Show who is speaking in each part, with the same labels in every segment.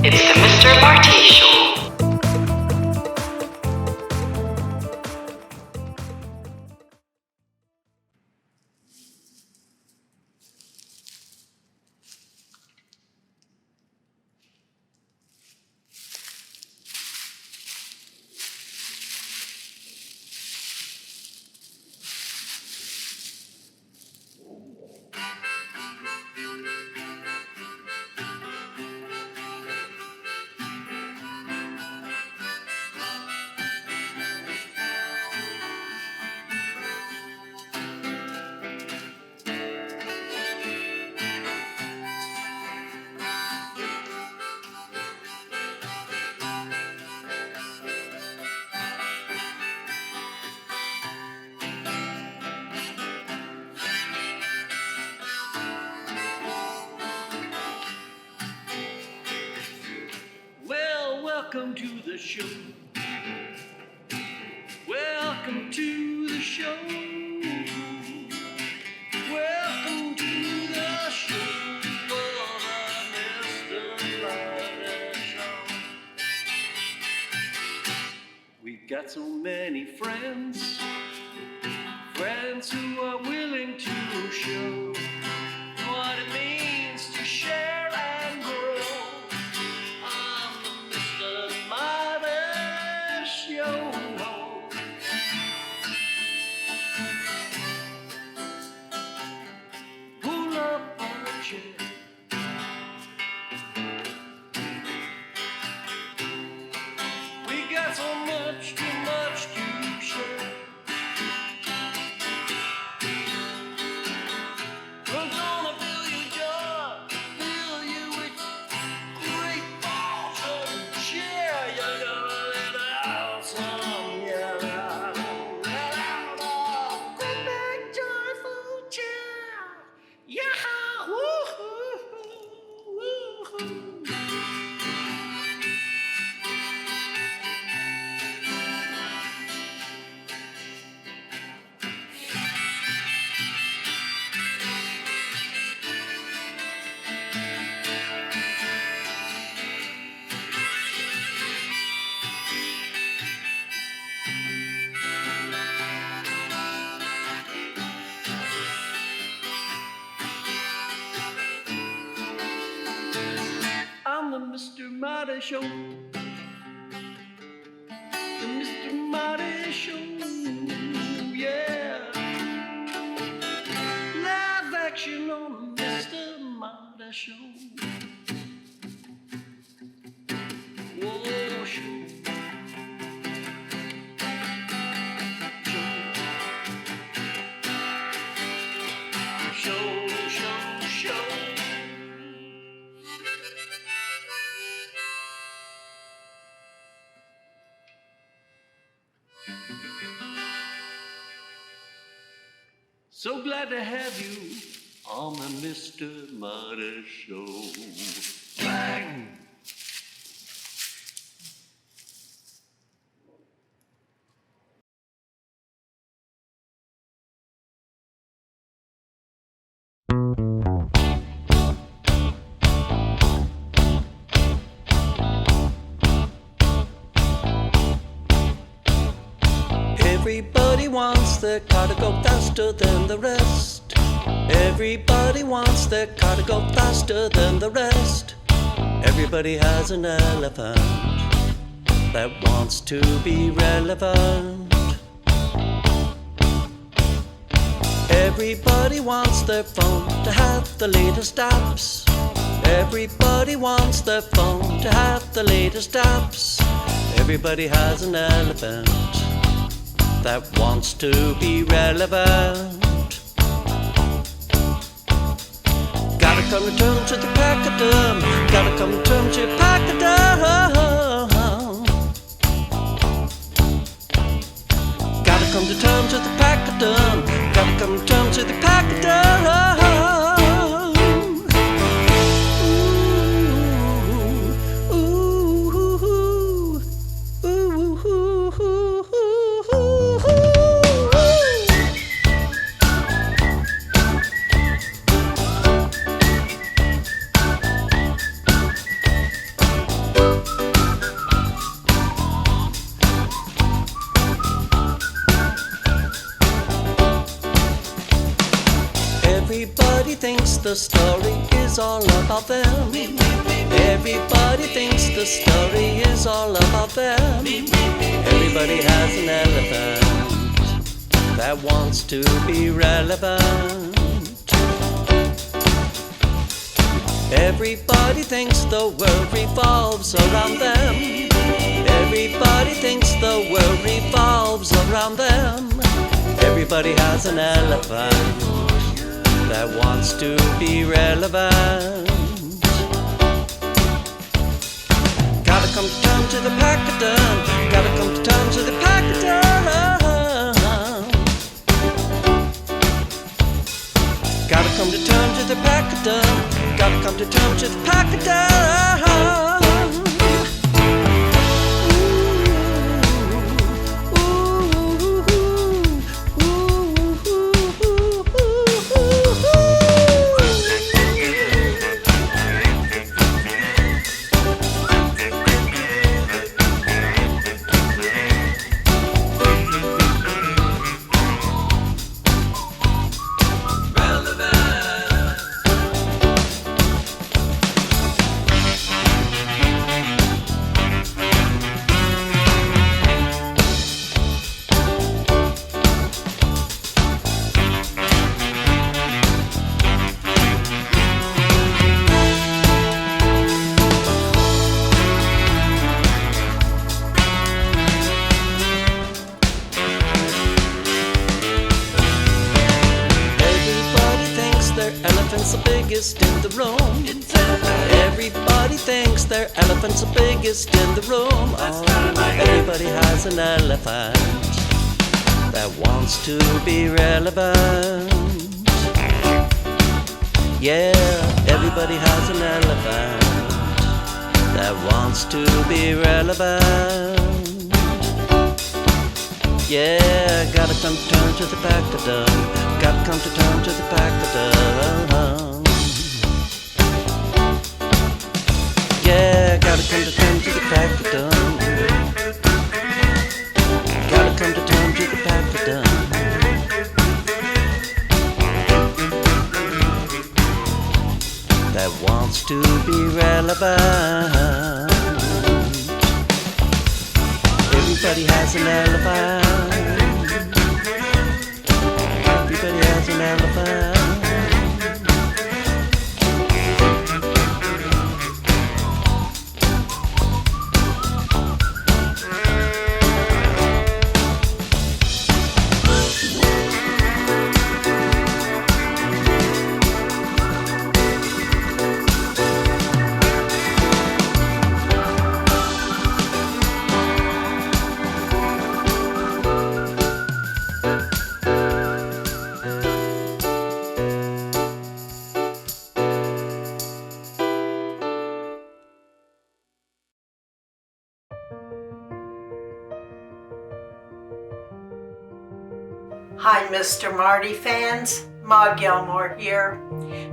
Speaker 1: It's the Mr. Marty Show.
Speaker 2: Welcome to the show. Welcome to the show. Welcome to the show for the Mr. Marty Show. We've got so many friends, friends who are willing to show what it means to share and grow. We got so much, too much to share. We're gonna fill your jar, fill you with great balls of cheer. You're gonna let out some, yeah. Let out all good big joyful cheer. Yeah, woo-hoo, woo-hoo. I'm the Mr. Marty Show. The Mr. Marty Show, yeah. Live action on the Mr. Marty Show. Whoa, show. Show. So glad to have you on the Mr. Marty Show. Bang!
Speaker 3: Everybody wants their car to go faster than the rest. Everybody wants their car to go faster than the rest. Everybody has an elephant that wants to be relevant. Everybody wants their phone to have the latest apps. Everybody wants their phone to have the latest apps. Everybody has an elephant that wants to be relevant. Gotta come to terms with the pachyderm. Gotta come to terms with pachyderm. Gotta come to terms with the pachyderm. Gotta come to terms with the pachyderm. thinks the story is all about them. Everybody thinks the story is all about them. Everybody has an elephant that wants to be relevant. Everybody thinks the world revolves around them. Everybody thinks the world revolves around them. Everybody has an elephant that wants to be relevant. Gotta come to terms with the pack of done. Gotta come to terms with the pack of done. Gotta come to terms with the pack of done. Gotta come to terms with the pack of done. Elephant's the biggest in the room. Everybody thinks their elephant's the biggest in the room. Oh, everybody has an elephant that wants to be relevant. Yeah, everybody has an elephant that wants to be relevant. Yeah, gotta come to terms with the pack of done. Gotta come to terms with the pack of done. Yeah, gotta come to terms with the pack of done. Gotta come to terms with the pack of done. That wants to be relevant. Everybody has an elephant. Everybody has an elephant.
Speaker 4: Hi, Mr. Marty fans. Ma Gilmore here.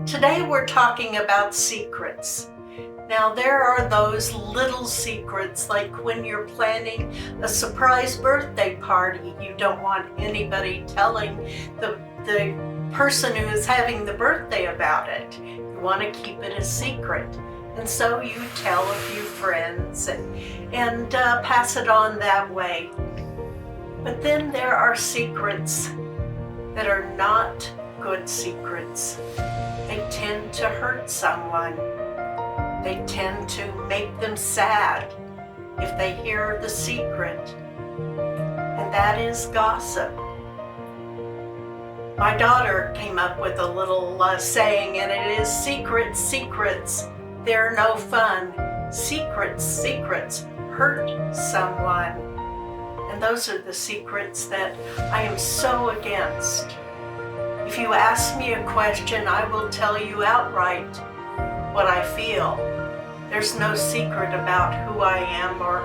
Speaker 4: Today we're talking about secrets. Now, there are those little secrets, like when you're planning a surprise birthday party, you don't want anybody telling the person who is having the birthday about it. You want to keep it a secret. And so you tell a few friends and pass it on that way. But then there are secrets that are not good secrets. They tend to hurt someone. They tend to make them sad if they hear the secret. And that is gossip. My daughter came up with a little saying, and it is secrets, they're no fun. Secrets hurt someone. And those are the secrets that I am so against. If you ask me a question, I will tell you outright what I feel. There's no secret about who I am or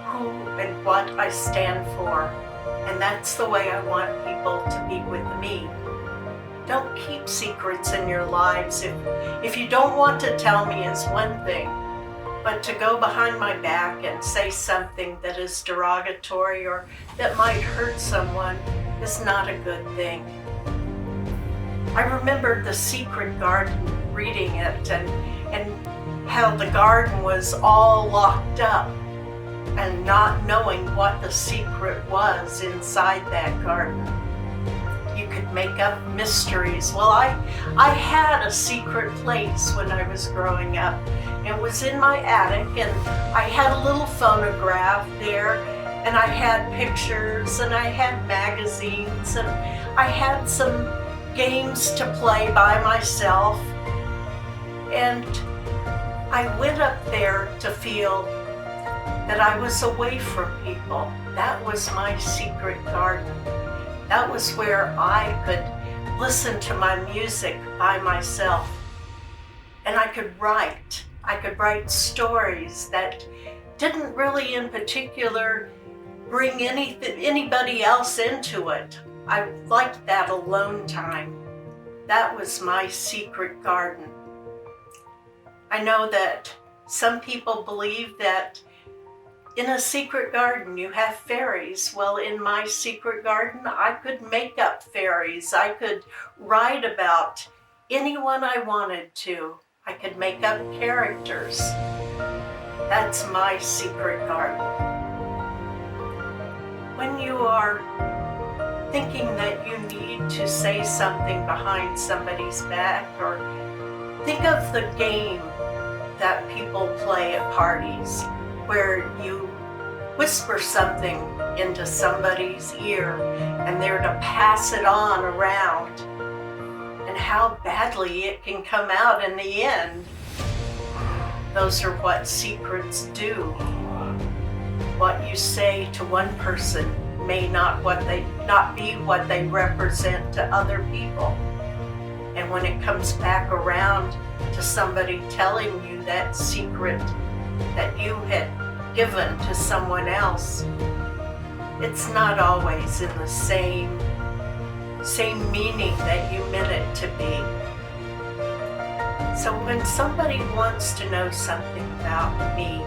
Speaker 4: who and what I stand for. And that's the way I want people to be with me. Don't keep secrets in your lives. If you don't want to tell me is one thing, but to go behind my back and say something that is derogatory or that might hurt someone is not a good thing. I remembered The Secret Garden, reading it, and how the garden was all locked up and not knowing what the secret was inside that garden. You could make up mysteries. Well, I had a secret place when I was growing up. It was in my attic, and I had a little phonograph there, and I had pictures, and I had magazines, and I had some games to play by myself. And I went up there to feel that I was away from people. That was my secret garden. That was where I could listen to my music by myself. And I could write. I could write stories that didn't really in particular bring anybody else into it. I liked that alone time. That was my secret garden. I know that some people believe that in a secret garden you have fairies. Well, in my secret garden, I could make up fairies. I could write about anyone I wanted to. I could make up characters. That's my secret garden. When you are thinking that you need to say something behind somebody's back, or think of the game that people play at parties where you whisper something into somebody's ear and they're to pass it on around, and how badly it can come out in the end. Those are what secrets do. What you say to one person may not be what they represent to other people. And when it comes back around to somebody telling you that secret that you had given to someone else, it's not always in the same meaning that you meant it to be. So when somebody wants to know something about me,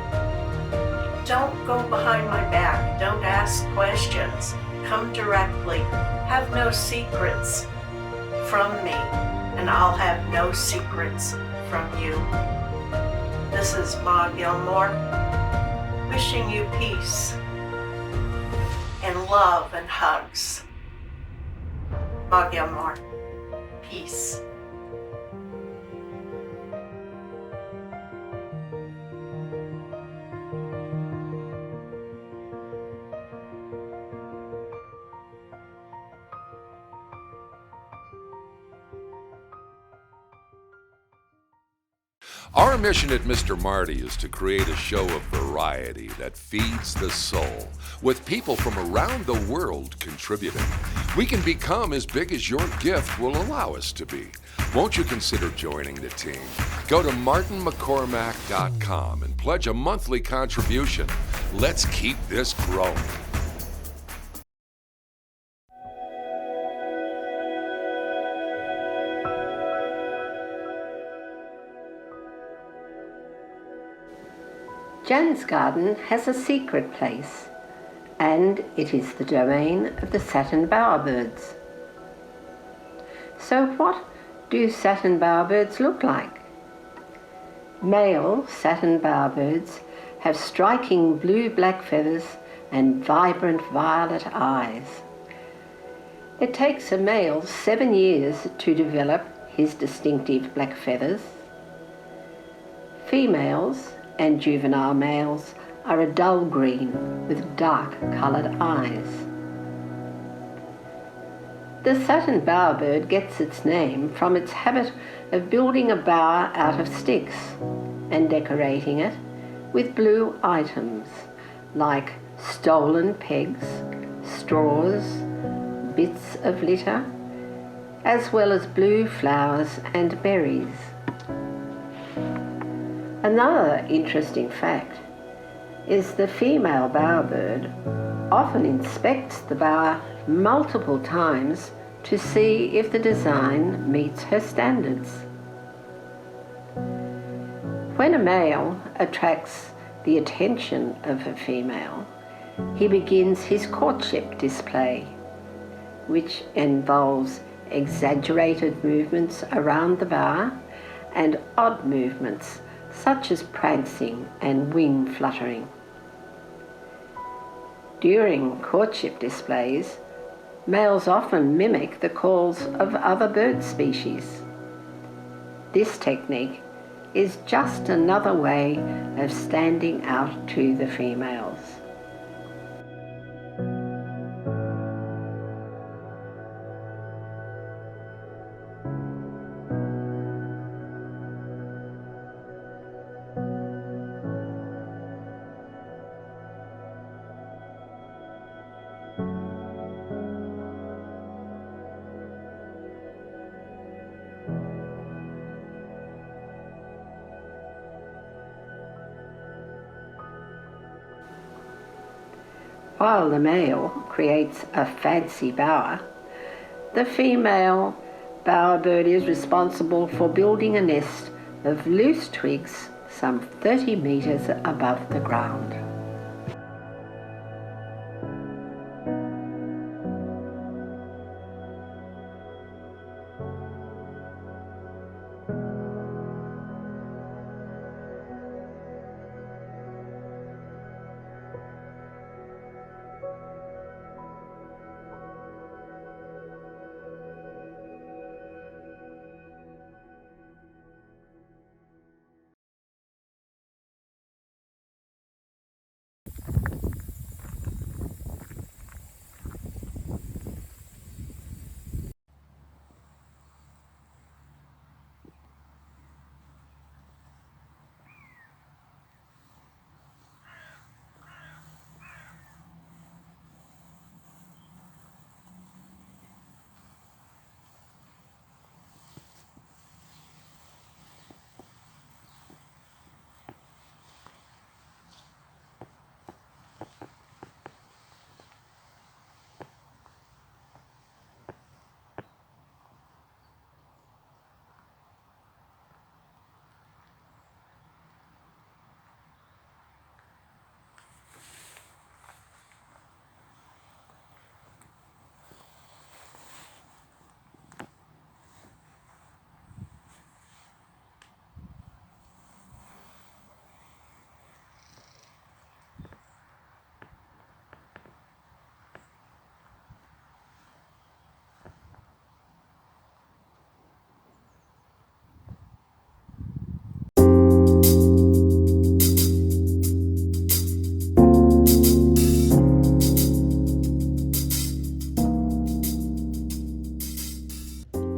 Speaker 4: don't go behind my back. Don't ask questions. Come directly. Have no secrets from me, and I'll have no secrets from you. This is Ma Gilmore, wishing you peace and love and hugs. Ma Gilmore, peace.
Speaker 5: Our mission at Mr. Marty is to create a show of variety that feeds the soul, with people from around the world contributing. We can become as big as your gift will allow us to be. Won't you consider joining the team? Go to martinmccormack.com and pledge a monthly contribution. Let's keep this growing.
Speaker 6: Jan's garden has a secret place, and it is the domain of the satin bowerbirds. So what do satin bowerbirds look like? Male satin bowerbirds have striking blue-black feathers and vibrant violet eyes. It takes a male 7 years to develop his distinctive black feathers. Females and juvenile males are a dull green with dark-coloured eyes. The satin bowerbird gets its name from its habit of building a bower out of sticks and decorating it with blue items like stolen pegs, straws, bits of litter, as well as blue flowers and berries. Another interesting fact is the female bowerbird often inspects the bower multiple times to see if the design meets her standards. When a male attracts the attention of a female, he begins his courtship display, which involves exaggerated movements around the bower, and odd movements such as prancing and wing fluttering. During courtship displays, males often mimic the calls of other bird species. This technique is just another way of standing out to the females. While the male creates a fancy bower, the female bowerbird is responsible for building a nest of loose twigs some 30 metres above the ground.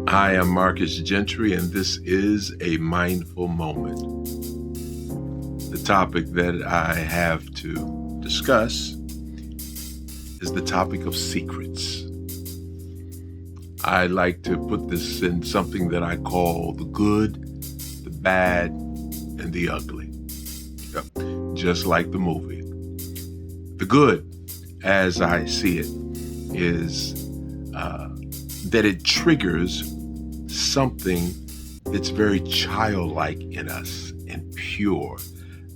Speaker 7: I am Marcus Gentry, and this is a mindful moment. The topic that I have to discuss is the topic of secrets. I like to put this in something that I call the good, the bad, and the ugly. Yep. Just like the movie. The good, as I see it, is that it triggers something that's very childlike in us and pure.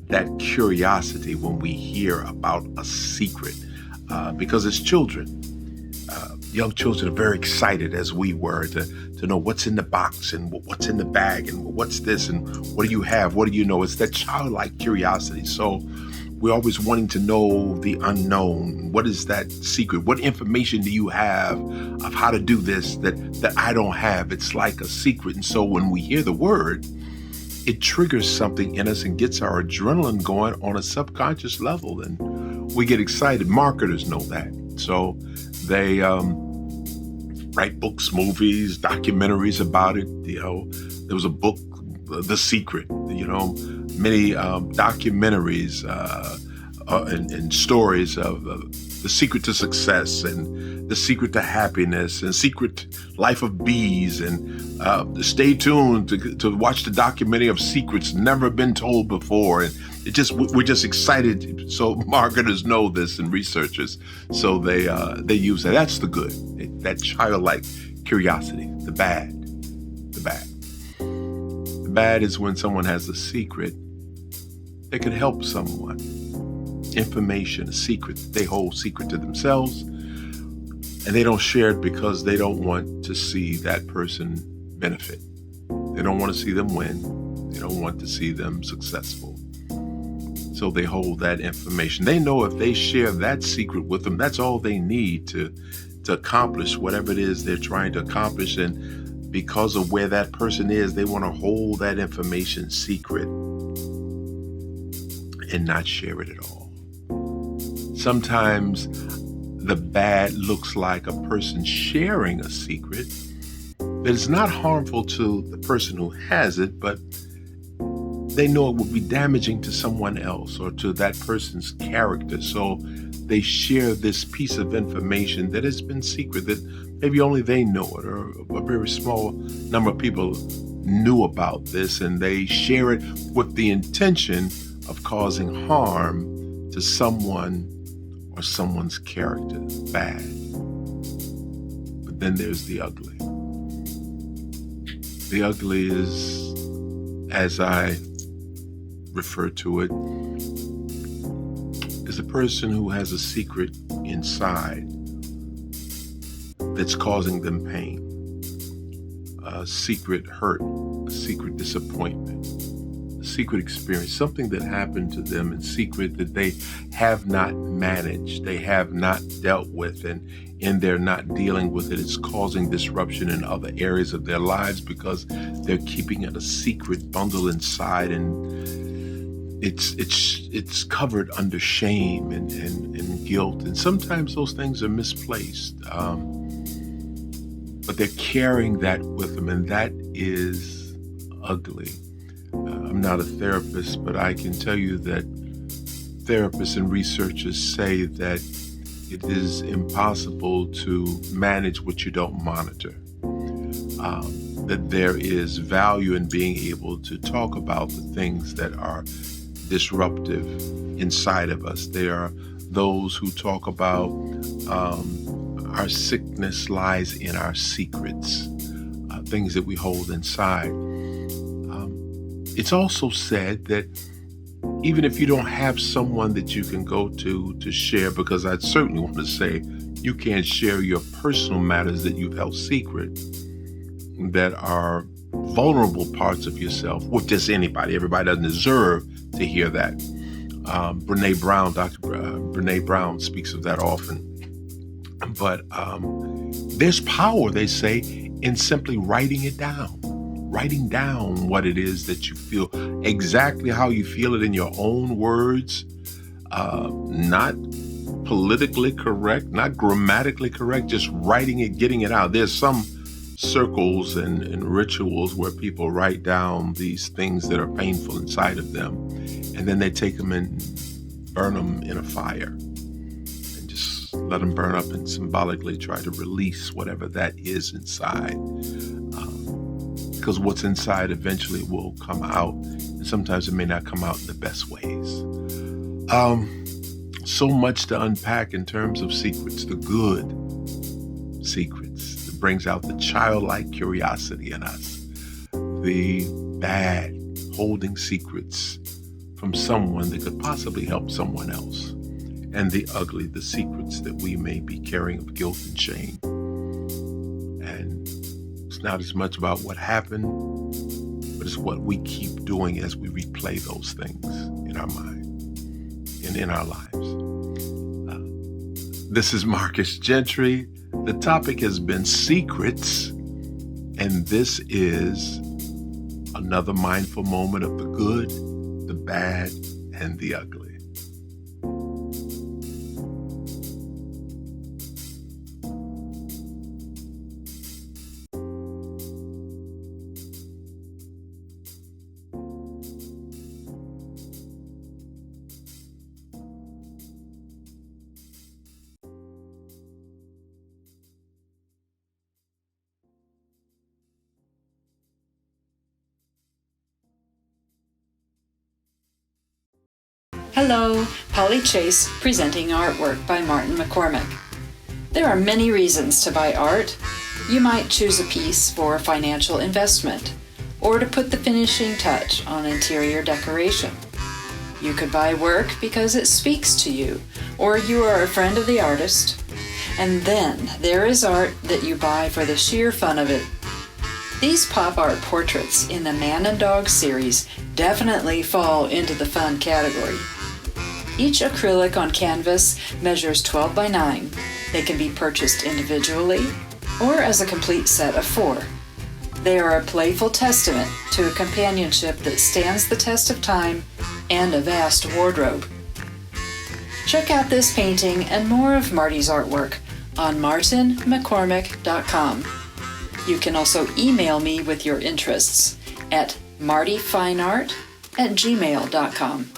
Speaker 7: That curiosity when we hear about a secret, because as children, young children are very excited, as we were, to know what's in the box and what's in the bag and what's this and what do you have, what do you know. It's that childlike curiosity. So we're always wanting to know the unknown. What is that secret? What information do you have of how to do this that I don't have? It's like a secret. And so when we hear the word, it triggers something in us and gets our adrenaline going on a subconscious level. And we get excited. Marketers know that. So they write books, movies, documentaries about it. There was a book, The Secret, many documentaries and stories of the secret to success and the secret to happiness and secret life of bees. And stay tuned to watch the documentary of secrets never been told before. And we're just excited. So marketers know this and researchers. So they use that. That's the good, that childlike curiosity. The bad. The bad is when someone has a secret that could help someone. Information, a secret that they hold secret to themselves, And they don't share it because they don't want to see that person benefit. They don't want to see them win. They don't want to see them successful. So they hold that information. They know if they share that secret with them, that's all they need to accomplish whatever it is they're trying to accomplish. And because of where that person is, they want to hold that information secret and not share it at all. Sometimes the bad looks like a person sharing a secret that is not harmful to the person who has it, but they know it would be damaging to someone else or to that person's character. So they share this piece of information that has been secret, that maybe only they know it, or a very small number of people knew about this, and they share it with the intention of causing harm to someone or someone's character, bad. But then there's the ugly. The ugly is, as I refer to it, is a person who has a secret inside that's causing them pain, a secret hurt, a secret disappointment, a secret experience, something that happened to them in secret that they have not managed, they have not dealt with, and in their not dealing with it, it's causing disruption in other areas of their lives because they're keeping it a secret bundle inside, and it's covered under shame and guilt, and sometimes those things are misplaced, but they're carrying that with them, and that is ugly. I'm not a therapist, but I can tell you that therapists and researchers say that it is impossible to manage what you don't monitor. That there is value in being able to talk about the things that are disruptive inside of us. There are those who talk about our sickness lies in our secrets, things that we hold inside. It's also said that even if you don't have someone that you can go to share, because I certainly want to say you can't share your personal matters that you've held secret, that are vulnerable parts of yourself with just anybody. Everybody doesn't deserve to hear that. Dr. Brene Brown speaks of that often. But there's power, they say, in simply writing it down. Writing down what it is that you feel, exactly how you feel it in your own words, not politically correct, not grammatically correct, just writing it, getting it out. There's some circles and rituals where people write down these things that are painful inside of them, and then they take them and burn them in a fire and just let them burn up and symbolically try to release whatever that is inside. Because what's inside eventually will come out, and sometimes it may not come out in the best ways. So much to unpack in terms of secrets, the good secrets that brings out the childlike curiosity in us, the bad, holding secrets from someone that could possibly help someone else, and the ugly, the secrets that we may be carrying of guilt and shame. And it's not as much about what happened, but it's what we keep doing as we replay those things in our mind and in our lives. This is Marcus Gentry. The topic has been secrets, and this is another mindful moment of the good, the bad, and the ugly.
Speaker 8: Hello, Polly Chase presenting artwork by Martin McCormack. There are many reasons to buy art. You might choose a piece for financial investment or to put the finishing touch on interior decoration. You could buy work because it speaks to you or you are a friend of the artist. And then there is art that you buy for the sheer fun of it. These pop art portraits in the Man and Dog series definitely fall into the fun category. Each acrylic on canvas measures 12 by 9. They can be purchased individually or as a complete set of 4. They are a playful testament to a companionship that stands the test of time and a vast wardrobe. Check out this painting and more of Marty's artwork on martinmccormack.com. You can also email me with your interests at martyfineart@gmail.com.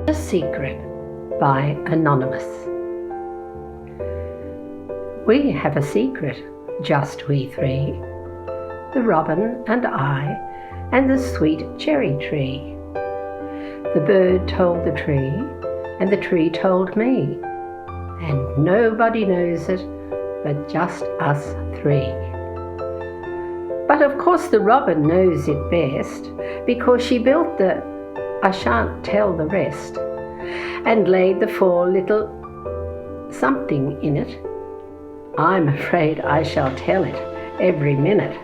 Speaker 6: A Secret by Anonymous. We have a secret, just we three, the robin and I, and the sweet cherry tree. The bird told the tree, and the tree told me, and nobody knows it but just us three. But of course the robin knows it best, because she built the I shan't tell the rest, and laid the 4 little something in it. I'm afraid I shall tell it every minute.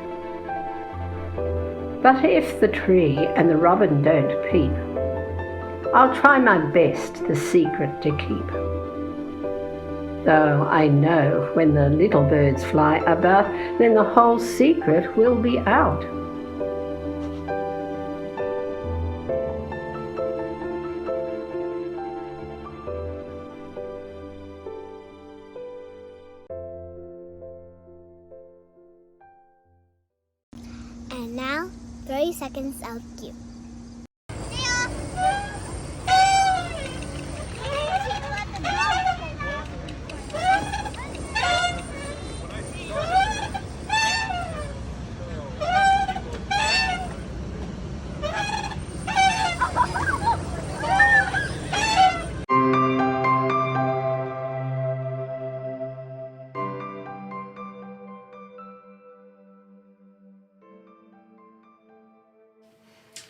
Speaker 6: But if the tree and the robin don't peep, I'll try my best the secret to keep. Though I know when the little birds fly about, then the whole secret will be out.
Speaker 9: And now, 30 seconds of cue.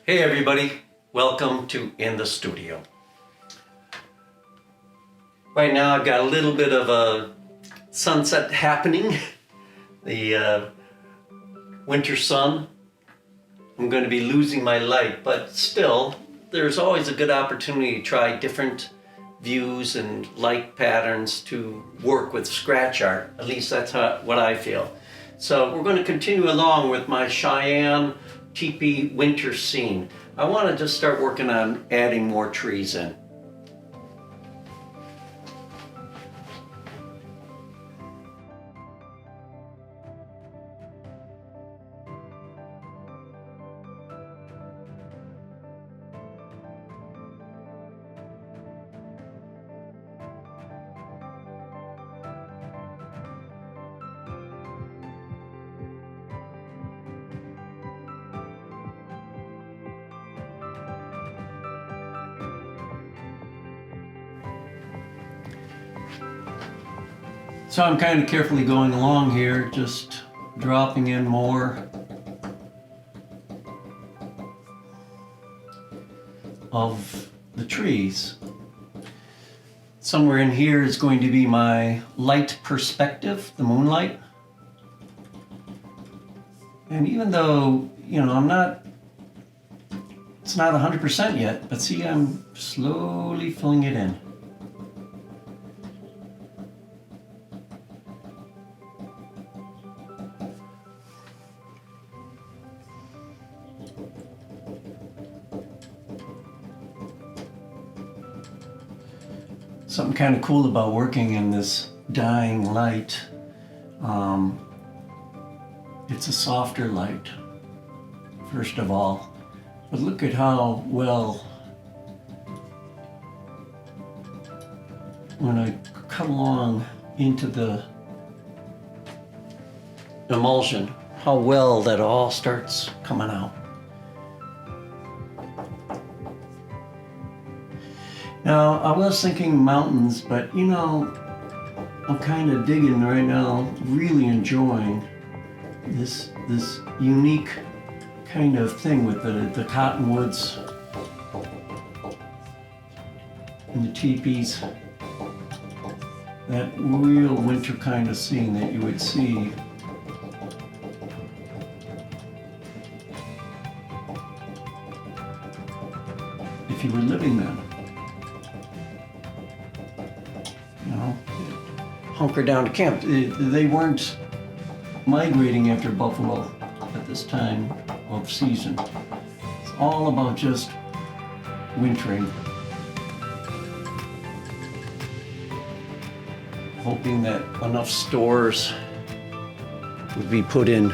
Speaker 3: Hey everybody, welcome to In the Studio. Right now I've got a little bit of a sunset happening, the winter sun. I'm going to be losing my light, but still there's always a good opportunity to try different views and light patterns to work with scratch art. At least that's what I feel. So we're going to continue along with my Cheyenne teepee winter scene. I want to just start working on adding more trees in. So I'm kind of carefully going along here, just dropping in more of the trees. Somewhere in here is going to be my light perspective, the moonlight. And even though, you know, it's not 100% yet, but see, I'm slowly filling it in. Something kind of cool about working in this dying light. It's a softer light, first of all. But look at how well, when I cut along into the emulsion, how well that all starts coming out. Now, I was thinking mountains, but you know, I'm kind of digging right now, really enjoying this unique kind of thing with the cottonwoods and the teepees. That real winter kind of scene that you would see. If you were living then. You know, hunker down to camp. They weren't migrating after buffalo at this time of season. It's all about just wintering. Hoping that enough stores would be put in.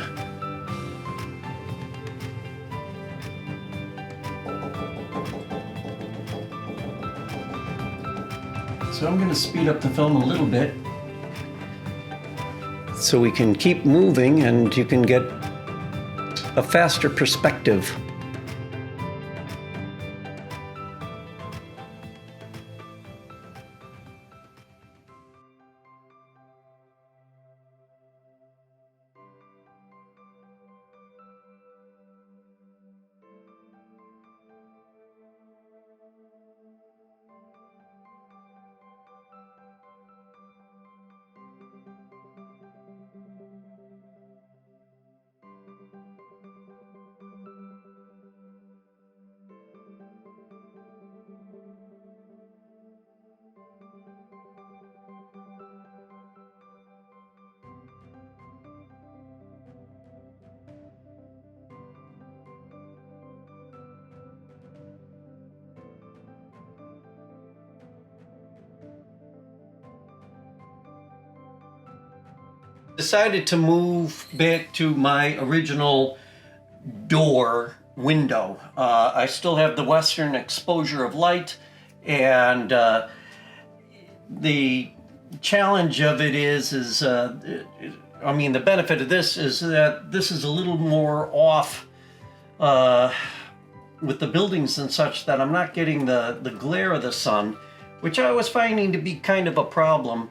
Speaker 3: So I'm going to speed up the film a little bit so we can keep moving and you can get a faster perspective. Decided to move back to my original door window. I still have the western exposure of light, and the challenge of it is I mean, the benefit of this is that this is a little more off with the buildings and such, that I'm not getting the glare of the sun, which I was finding to be kind of a problem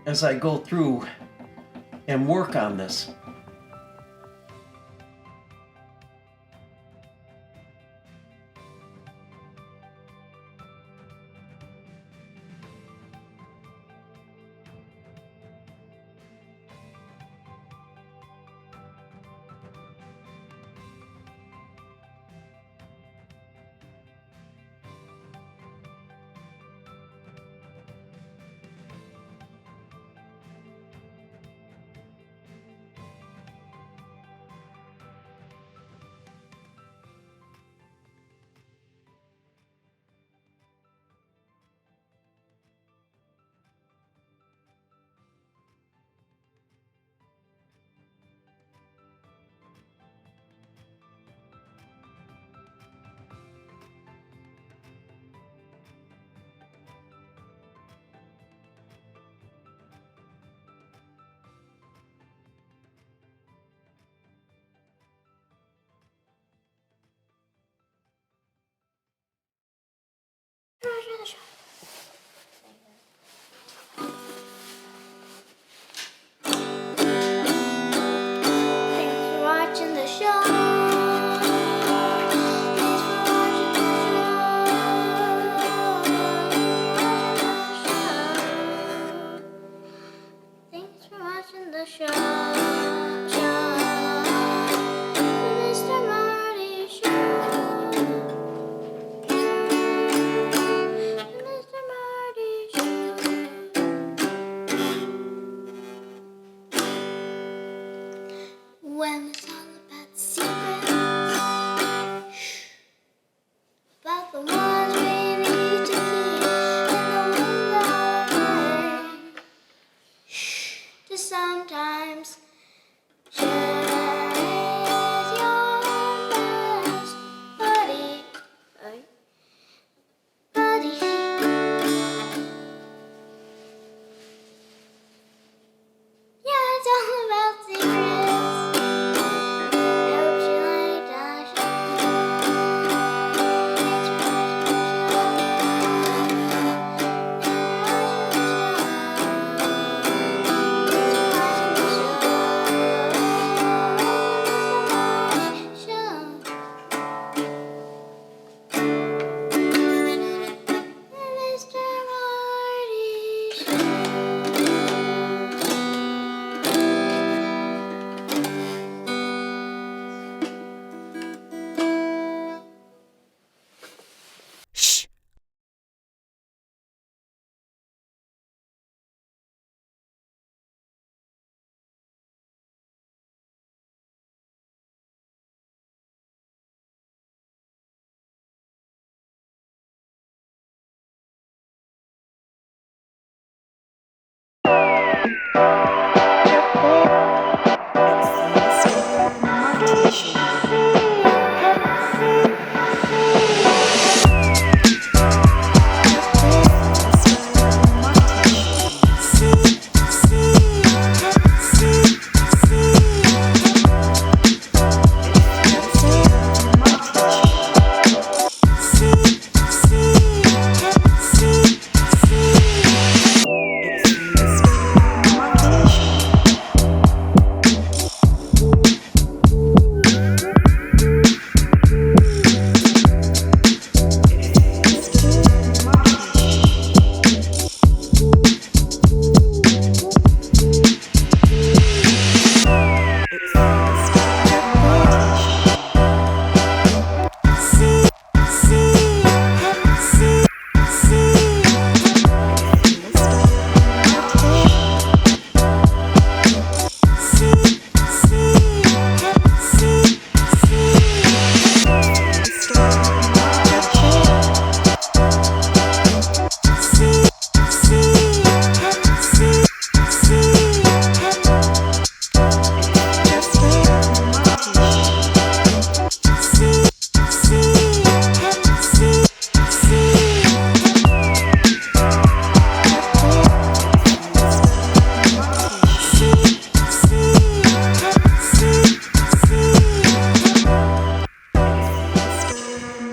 Speaker 3: as I go through and work on this.
Speaker 9: Mr.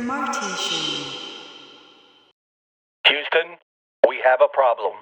Speaker 1: Marty Show.
Speaker 10: Houston, we have a problem.